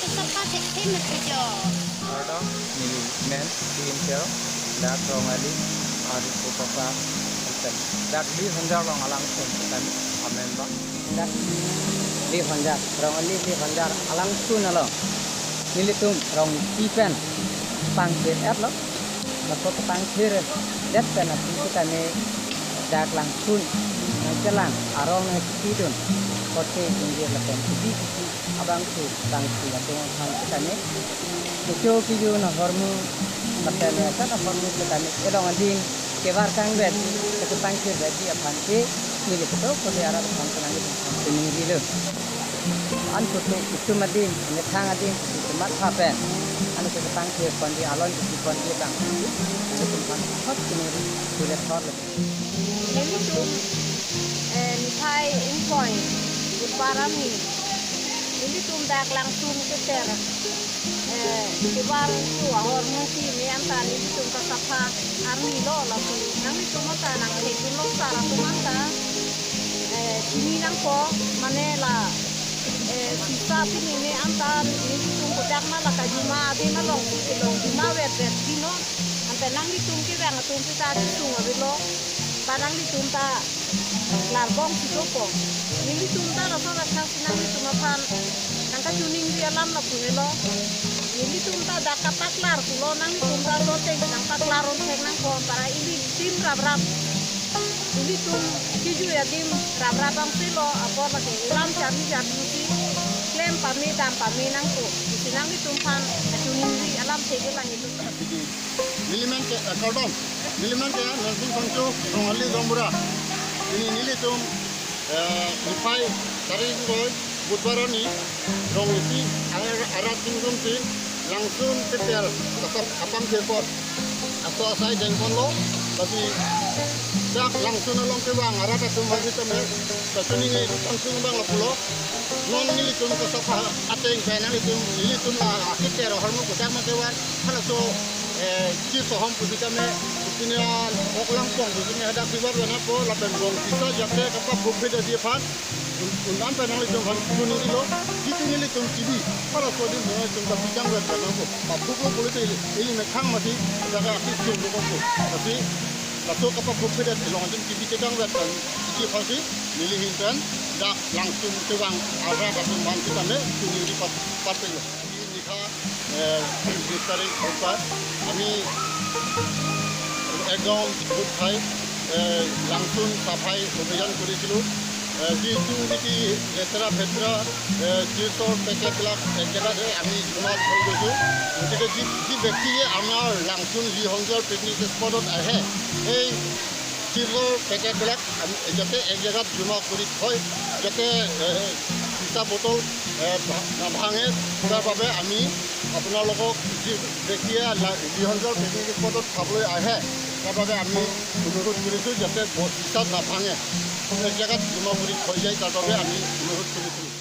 keserta tim kerja. Ada mili men tim kel dak rongali ari ko papa kan dak di hanjar long alang sun kan amen ba dak di hanjar rongali di hanjar alang sun alo mili tum rong tipen pang ke at lo la ko pang khir det kana kita ne dak lang sun jalan arong tidun kote inge la pen di abang tu bang tu la tu han kita ne Kyo kiyo na hormu katanya sana hormu katanya edong anding kebar kang bet ke pangkir beti apan ke mili to ko de ara kan kan ngi ni dilo an ko to itu madin ne thang adin itu mat hapen an ko pangkir kon di alon di kon di bang itu kan hot ni dile thot le Ini tu ni thai in point parami ini tu dak langsung ke tera kibar tu hormon si ni anta ni tu ka sapa armi lo la tu nang tu mata nang ni tu lo sara tu mata sini nang ko manela sisa pini ni anta ni tu ko dak na la ka juma adi na long juma wet dino anta nang ni tu ki bang tu kita tu ngabi lo parang ni tu ta larbong si ko ni tu ta la so ra ka sinang ni tu mapan nang ka tuning di alam la punelo ini tumta daka paklar kulo nang tumta lote nang paklar on tek nang ko para ini tim rab ini tum kiju ya tim rab ang silo apo la ke ulam chami si klem pami dam pami nang ko sinang ni tumpan tuning di alam tege lang itu miliman ke kordon miliman ke nansing konco rongali gombura ini nili tum nipai tari ngoi budbaroni rongisi arat tingum ti langsung ketel tetap apang kepot atau saya jengkol lo tapi sak langsung nolong ke bang arah tu masih temen tersuning langsung bang lo non ini tu ke sofa ateng penal itu lah akhir ter hormon kucak matewan kalau tu ci soham pusita me punya ok langsung punya ada kibar dan apa lapan gong kita jatuh kapal bukti jadi fan undan penal itu kan kuning itu gitu ini tu TV kalau tu di mana tu tak bijak berada nampu bapu ko boleh tu ini nak masih jaga aktif tu buku tapi lalu kapal bukti dan langsung TV cekang berada iki pasti milihin kan dah langsung tuang arah atau man kita me kuning di partai ini kah বিস্তারে কথা আমি একদম গোট খাই লাংচুন সাফাই অভিযান কৰিছিলোঁ যিটো নেকি লেতেৰা ফেতেৰা চিপছৰ পেকেটবিলাক একেবাৰে আমি জমা কৰি গৈছোঁ গতিকে যি ব্যক্তিয়ে আমাৰ লাংচুন লিহঞ্জৰ পিকনিক স্পটত আহে এই চিপছৰ পেকেটবিলাক যাতে এক জেগাত জমা কৰি থয় যাতে চিচা বটল নাভাঙে তাৰ বাবে আমি আপোনালোকক যি ব্যক্তিয়ে লিহঞ্জৰ পিকনিক স্পটত খাবলৈ আহে তাৰ বাবে আমি অনুৰোধ কৰিছোঁ যাতে চিচাত নাভাঙে এক জেগাত জমা কৰি থৈ যায় তাৰ বাবে আমি অনুৰোধ কৰিছিলোঁ